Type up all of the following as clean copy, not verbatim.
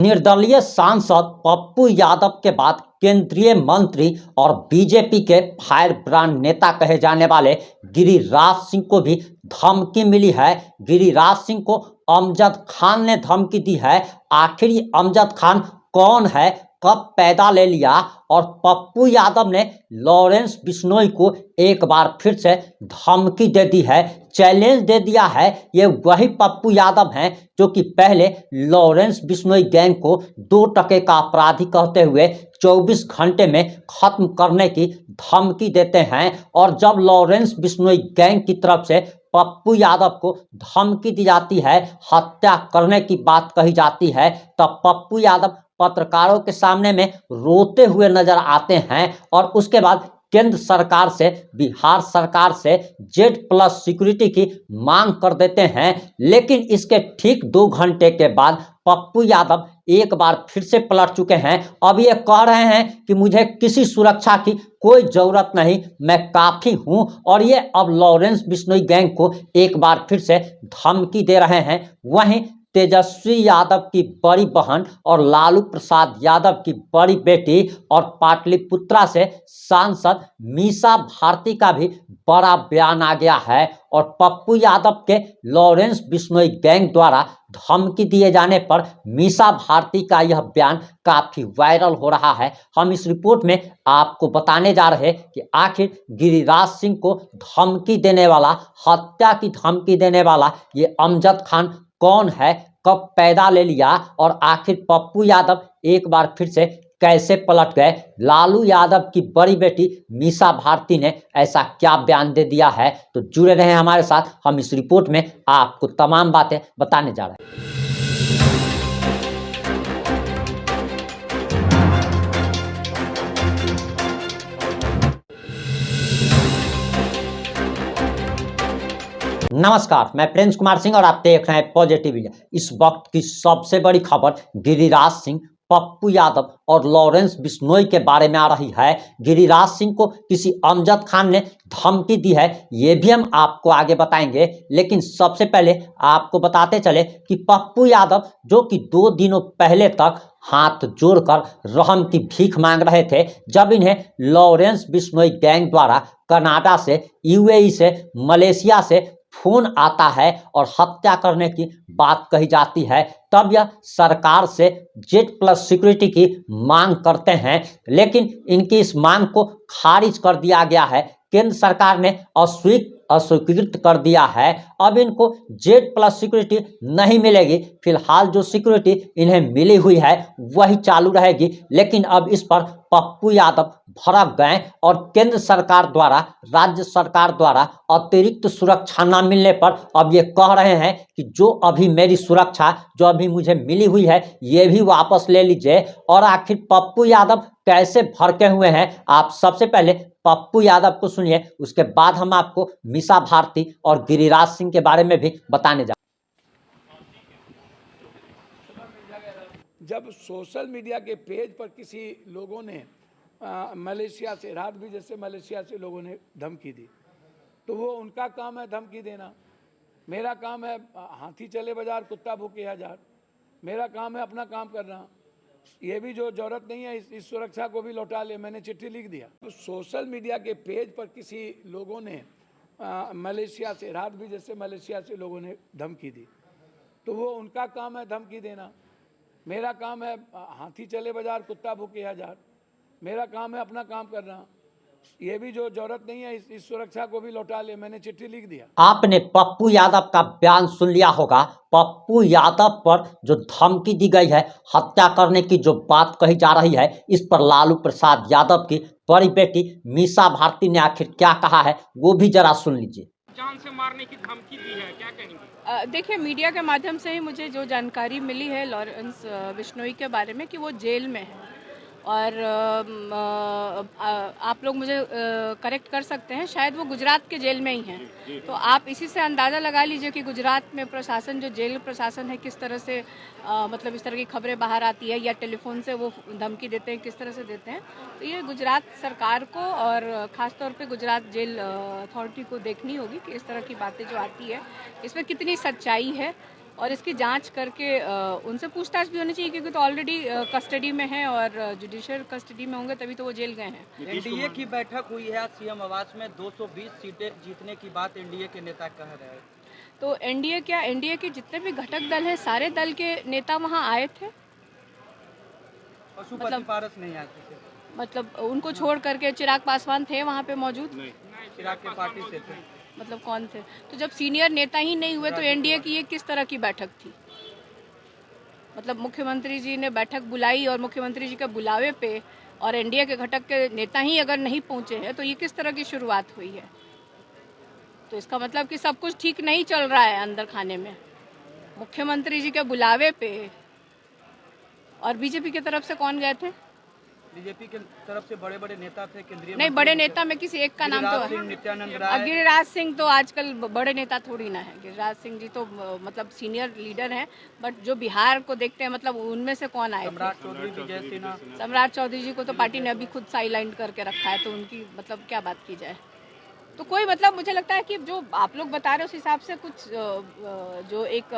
निर्दलीय सांसद पप्पू यादव के बाद केंद्रीय मंत्री और बीजेपी के फायर ब्रांड नेता कहे जाने वाले गिरिराज सिंह को भी धमकी मिली है। गिरिराज सिंह को अमजद खान ने धमकी दी है। आखिर ये अमजद खान कौन है, कब पैदा ले लिया? और पप्पू यादव ने लॉरेंस बिश्नोई को एक बार फिर से धमकी दे दी है, चैलेंज दे दिया है। ये वही पप्पू यादव हैं जो कि पहले लॉरेंस बिश्नोई गैंग को 2 टके का अपराधी कहते हुए 24 घंटे में खत्म करने की धमकी देते हैं। और जब लॉरेंस बिश्नोई गैंग की तरफ से पप्पू यादव को धमकी दी जाती है, हत्या करने की बात कही जाती है, तब पप्पू यादव पत्रकारों के सामने में रोते हुए नजर आते हैं और उसके बाद केंद्र सरकार से, बिहार सरकार से Z+ सिक्योरिटी की मांग कर देते हैं। लेकिन इसके ठीक 2 घंटे के बाद पप्पू यादव एक बार फिर से पलट चुके हैं। अब ये कह रहे हैं कि मुझे किसी सुरक्षा की कोई जरूरत नहीं, मैं काफी हूं। और ये अब लॉरेंस बिश्नोई गैंग को एक बार फिर से धमकी दे रहे हैं। वहीं तेजस्वी यादव की बड़ी बहन और लालू प्रसाद यादव की बड़ी बेटी और पाटलिपुत्रा से सांसद मीसा भारती का भी बड़ा बयान आ गया है। और पप्पू यादव के लॉरेंस बिश्नोई गैंग द्वारा धमकी दिए जाने पर मीसा भारती का यह बयान काफी वायरल हो रहा है। हम इस रिपोर्ट में आपको बताने जा रहे हैं कि आखिर गिरिराज सिंह को धमकी देने वाला, हत्या की धमकी देने वाला ये अमजद खान कौन है, कब पैदा ले लिया और आखिर पप्पू यादव एक बार फिर से कैसे पलट गए। लालू यादव की बड़ी बेटी मीसा भारती ने ऐसा क्या बयान दे दिया है। तो जुड़े रहें हमारे साथ, हम इस रिपोर्ट में आपको तमाम बातें बताने जा रहे हैं। नमस्कार, मैं प्रिंस कुमार सिंह और आप देख रहे हैं पॉजिटिव इंडिया। इस वक्त की सबसे बड़ी खबर गिरिराज सिंह, पप्पू यादव और लॉरेंस बिश्नोई के बारे में आ रही है। गिरिराज सिंह को किसी अमजद खान ने धमकी दी है, ये भी हम आपको आगे बताएंगे। लेकिन सबसे पहले आपको बताते चले कि पप्पू यादव जो कि 2 दिनों पहले तक हाथ जोड़कर रहम की भीख मांग रहे थे, जब इन्हें लॉरेंस बिश्नोई गैंग द्वारा कनाडा से, UAE से, मलेशिया से फोन आता है और हत्या करने की बात कही जाती है, तब यह सरकार से Z+ सिक्योरिटी की मांग करते हैं। लेकिन इनकी इस मांग को खारिज कर दिया गया है। केंद्र सरकार ने अस्वीकृत कर दिया है। अब इनको Z+ सिक्योरिटी नहीं मिलेगी। फिलहाल जो सिक्योरिटी इन्हें मिली हुई है वही चालू रहेगी। लेकिन अब इस पर पप्पू यादव भड़क गए और केंद्र सरकार द्वारा, राज्य सरकार द्वारा अतिरिक्त सुरक्षा न मिलने पर अब ये कह रहे हैं कि जो अभी मेरी सुरक्षा जो अभी मुझे मिली हुई है ये भी वापस ले लीजिए। और आखिर पप्पू यादव कैसे भड़के हुए हैं, आप सबसे पहले पप्पू यादव को सुनिए, उसके बाद हम आपको मीसा भारती और गिरिराज सिंह के बारे में भी बताने जा। जब सोशल मीडिया के पेज पर किसी लोगों ने मलेशिया से, रात भी जैसे मलेशिया से लोगों ने धमकी दी, तो वो उनका काम है धमकी देना। मेरा काम है हाथी चले बाजार कुत्ता भूखे हजार। मेरा काम है अपना काम करना। ये भी जो जरूरत नहीं है इस सुरक्षा को भी लौटा ले, मैंने चिट्ठी लिख दिया। तो सोशल मीडिया के पेज पर किसी लोगों ने मलेशिया से, रात भी जैसे मलेशिया से लोगों ने धमकी दी, तो वो उनका काम है धमकी देना। मेरा काम है हाथी चले बाजार कुत्ता भूखे हजार। मेरा काम है अपना काम करना। ये भी जो जरूरत नहीं है इस सुरक्षा को भी लौटा ले, मैंने चिट्ठी लिख दिया। आपने पप्पू यादव का बयान सुन लिया होगा। पप्पू यादव पर जो धमकी दी गई है, हत्या करने की जो बात कही जा रही है, इस पर लालू प्रसाद यादव की बड़ी बेटी मीसा भारती ने आखिर क्या कहा है वो भी जरा सुन लीजिए। जान से मारने की धमकी दी है, क्या कहेंगे? देखिए, मीडिया के माध्यम से ही मुझे जो जानकारी मिली है लॉरेंस बिश्नोई के बारे में कि वो जेल में है। और आप लोग मुझे करेक्ट कर सकते हैं, शायद वो गुजरात के जेल में ही हैं। तो आप इसी से अंदाज़ा लगा लीजिए कि गुजरात में प्रशासन, जो जेल प्रशासन है, किस तरह से मतलब इस तरह की खबरें बाहर आती है या टेलीफोन से वो धमकी देते हैं, किस तरह से देते हैं। तो ये गुजरात सरकार को और ख़ासतौर पे गुजरात जेल अथॉरिटी को देखनी होगी कि इस तरह की बातें जो आती है इसमें कितनी सच्चाई है और इसकी जांच करके उनसे पूछताछ भी होनी चाहिए, क्योंकि तो ऑलरेडी कस्टडी में है और जुडिशियल कस्टडी में होंगे तभी तो वो जेल गए हैं। एनडीए की बैठक हुई है सीएम आवास में, 220 सीटें जीतने की बात एनडीए के नेता कह रहे हैं। तो एनडीए के जितने भी घटक दल हैं सारे दल के नेता वहां आए थे। पशुपति पारस नहीं आए थे, मतलब उनको छोड़ करके चिराग पासवान थे वहां पे मौजूद? चिराग के पार्टी से थे। मतलब कौन थे? तो जब सीनियर नेता ही नहीं हुए तो एनडीए की ये किस तरह की बैठक थी? मतलब मुख्यमंत्री जी ने बैठक बुलाई और मुख्यमंत्री जी के बुलावे पे और एनडीए के घटक के नेता ही अगर नहीं पहुंचे हैं तो ये किस तरह की शुरुआत हुई है? तो इसका मतलब कि सब कुछ ठीक नहीं चल रहा है अंदर खाने में। मुख्यमंत्री जी के बुलावे पे और बीजेपी की तरफ से कौन गए थे? बीजेपी के तरफ से बड़े बड़े नेता थे, केंद्रीय नहीं, बड़े नेता में किसी एक का नाम तो है। नित्यानंद राय। गिरिराज सिंह तो आजकल बड़े नेता थोड़ी ना है। गिरिराज सिंह जी तो मतलब सीनियर लीडर हैं, बट जो बिहार को देखते हैं मतलब उनमें से कौन आए थे? सम्राट चौधरी, विजय सिन्हा। सम्राट चौधरी जी को तो पार्टी ने अभी खुद साइडलाइन करके रखा है, तो उनकी मतलब क्या बात की जाए? तो कोई मतलब मुझे लगता है कि जो आप लोग बता रहे हो उस हिसाब से कुछ जो एक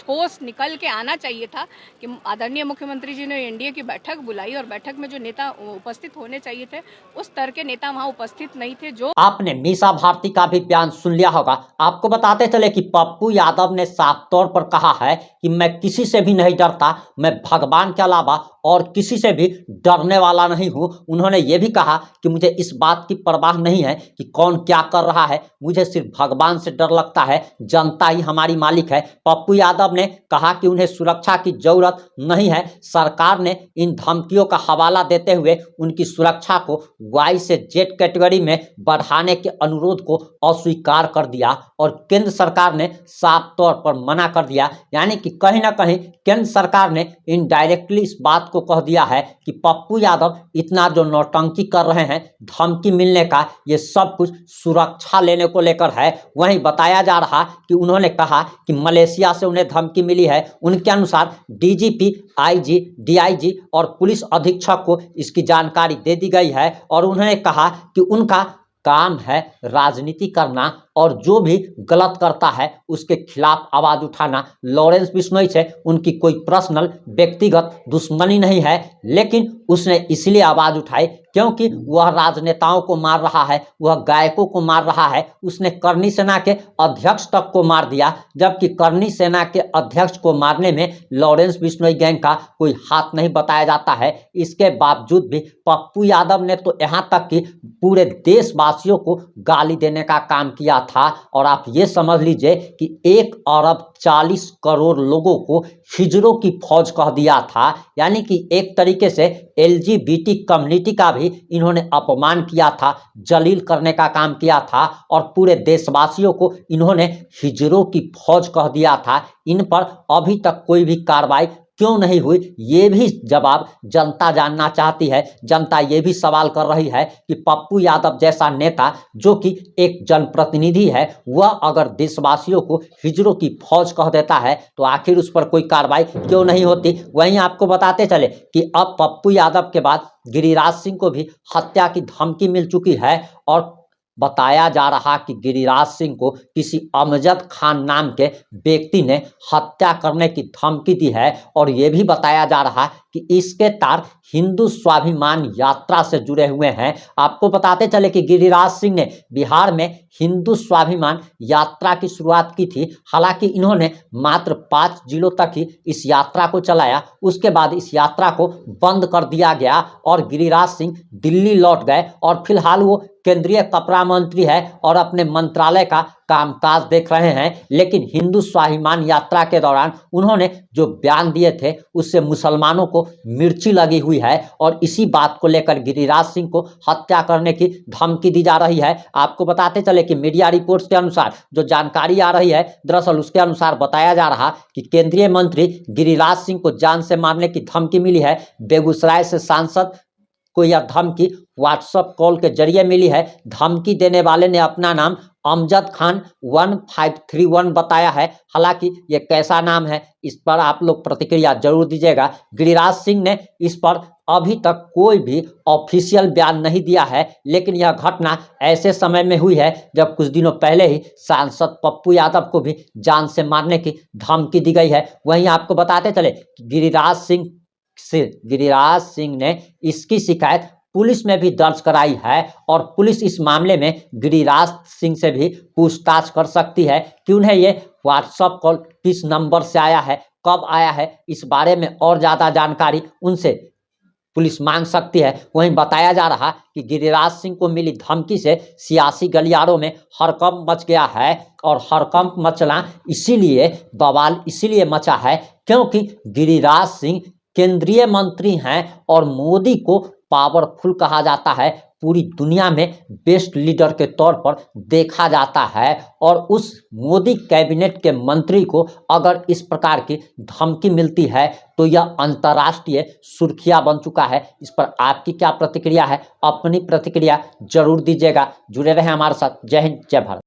ठोस निकल के आना चाहिए था कि आदरणीय मुख्यमंत्री जी ने एनडीए की बैठक बुलाई और बैठक में जो नेता उपस्थित होने चाहिए थे उस तरह के नेता वहां उपस्थित नहीं थे। जो आपने मीसा भारती का भी बयान सुन लिया होगा। आपको बताते चले कि पप्पू यादव ने साफ तौर पर कहा है कि मैं किसी से भी नहीं डरता, मैं भगवान के अलावा और किसी से भी डरने वाला नहीं हूं। उन्होंने ये भी कहा कि मुझे इस बात की परवाह नहीं है कि कौन क्या कर रहा है, मुझे सिर्फ भगवान से डर लगता है, जनता ही हमारी मालिक है। पप्पू यादव ने कहा कि उन्हें सुरक्षा की जरूरत नहीं है। सरकार ने इन धमकियों का हवाला देते हुए उनकी सुरक्षा को वाई से जेड कैटेगरी में बढ़ाने के अनुरोध को अस्वीकार कर दिया और केंद्र सरकार ने साफ तौर पर मना कर दिया। यानी कि कहीं ना कहीं केंद्र सरकार ने इनडायरेक्टली इस बात को कह दिया है कि पप्पू यादव इतना जो नौटंकी कर रहे हैं, धमकी मिलने का, ये सब कुछ सुरक्षा लेने को लेकर है। वहीं बताया जा रहा कि उन्होंने कहा कि मलेशिया से उन्हें धमकी मिली है। उनके अनुसार डीजीपी, आईजी, डीआईजी और पुलिस अधीक्षक को इसकी जानकारी दे दी गई है और उन्होंने कहा कि उनका काम है राजनीति करना और जो भी गलत करता है उसके खिलाफ आवाज उठाना। लॉरेंस बिश्नोई से उनकी कोई पर्सनल व्यक्तिगत दुश्मनी नहीं है, लेकिन उसने इसलिए आवाज उठाई क्योंकि वह राजनेताओं को मार रहा है, वह गायकों को मार रहा है। उसने करनी सेना के अध्यक्ष तक को मार दिया, जबकि करनी सेना के अध्यक्ष को मारने में लॉरेंस बिश्नोई गैंग का कोई हाथ नहीं बताया जाता है। इसके बावजूद भी पप्पू यादव ने तो यहाँ तक कि पूरे देशवासियों को गाली देने का काम किया था। और आप ये समझ लीजिए कि 1 अरब 40 करोड़ लोगों को हिजड़ों की फौज कह दिया था। यानी कि एक तरीके से एलजीबीटी कम्युनिटी का भी इन्होंने अपमान किया था, जलील करने का काम किया था और पूरे देशवासियों को इन्होंने हिजड़ों की फौज कह दिया था। इन पर अभी तक कोई भी कार्रवाई क्यों नहीं हुई, ये भी जवाब जनता जानना चाहती है। जनता ये भी सवाल कर रही है कि पप्पू यादव जैसा नेता जो कि एक जनप्रतिनिधि है, वह अगर देशवासियों को हिजड़ों की फौज कह देता है तो आखिर उस पर कोई कार्रवाई क्यों नहीं होती। वहीं आपको बताते चले कि अब पप्पू यादव के बाद गिरिराज सिंह को भी हत्या की धमकी मिल चुकी है और बताया जा रहा कि गिरिराज सिंह को किसी अमजद खान नाम के व्यक्ति ने हत्या करने की धमकी दी है और यह भी बताया जा रहा कि इसके तार हिंदू स्वाभिमान यात्रा से जुड़े हुए हैं। आपको बताते चले कि गिरिराज सिंह ने बिहार में हिंदू स्वाभिमान यात्रा की शुरुआत की थी। हालांकि इन्होंने मात्र 5 जिलों तक ही इस यात्रा को चलाया, उसके बाद इस यात्रा को बंद कर दिया गया और गिरिराज सिंह दिल्ली लौट गए और फिलहाल वो केंद्रीय कपड़ा मंत्री है और अपने मंत्रालय का कामकाज देख रहे हैं। लेकिन हिंदू स्वाभिमान यात्रा के दौरान उन्होंने जो बयान दिए थे उससे मुसलमानों को मिर्ची लगी हुई है और इसी बात को लेकर गिरिराज सिंह को हत्या करने की धमकी दी जा रही है। आपको बताते चले कि मीडिया रिपोर्ट्स के अनुसार जो जानकारी आ रही है, दरअसल उसके अनुसार बताया जा रहा कि केंद्रीय मंत्री गिरिराज सिंह को जान से मारने की धमकी मिली है। बेगूसराय से सांसद को यह धमकी व्हाट्सएप कॉल के जरिए मिली है। धमकी देने वाले ने अपना नाम अमजद खान 1531 बताया है। हालांकि ये कैसा नाम है, इस पर आप लोग प्रतिक्रिया जरूर दीजिएगा। गिरिराज सिंह ने इस पर अभी तक कोई भी ऑफिशियल बयान नहीं दिया है, लेकिन यह घटना ऐसे समय में हुई है जब कुछ दिनों पहले ही सांसद पप्पू यादव को भी जान से मारने की धमकी दी गई है। वहीं आपको बताते चले कि गिरिराज सिंह ने इसकी शिकायत पुलिस में भी दर्ज कराई है और पुलिस इस मामले में गिरिराज सिंह से भी पूछताछ कर सकती है कि उन्हें ये व्हाट्सएप कॉल किस नंबर से आया है, कब आया है, इस बारे में और ज़्यादा जानकारी उनसे पुलिस मांग सकती है। वहीं बताया जा रहा कि गिरिराज सिंह को मिली धमकी से सियासी गलियारों में हड़कंप मच गया है और हड़कंप मचना इसीलिए बवाल इसीलिए मचा है क्योंकि गिरिराज सिंह केंद्रीय मंत्री हैं और मोदी को पावरफुल कहा जाता है, पूरी दुनिया में बेस्ट लीडर के तौर पर देखा जाता है और उस मोदी कैबिनेट के मंत्री को अगर इस प्रकार की धमकी मिलती है तो यह अंतर्राष्ट्रीय सुर्खियां बन चुका है। इस पर आपकी क्या प्रतिक्रिया है? अपनी प्रतिक्रिया जरूर दीजिएगा। जुड़े रहें हमारे साथ। जय हिंद, जय भारत।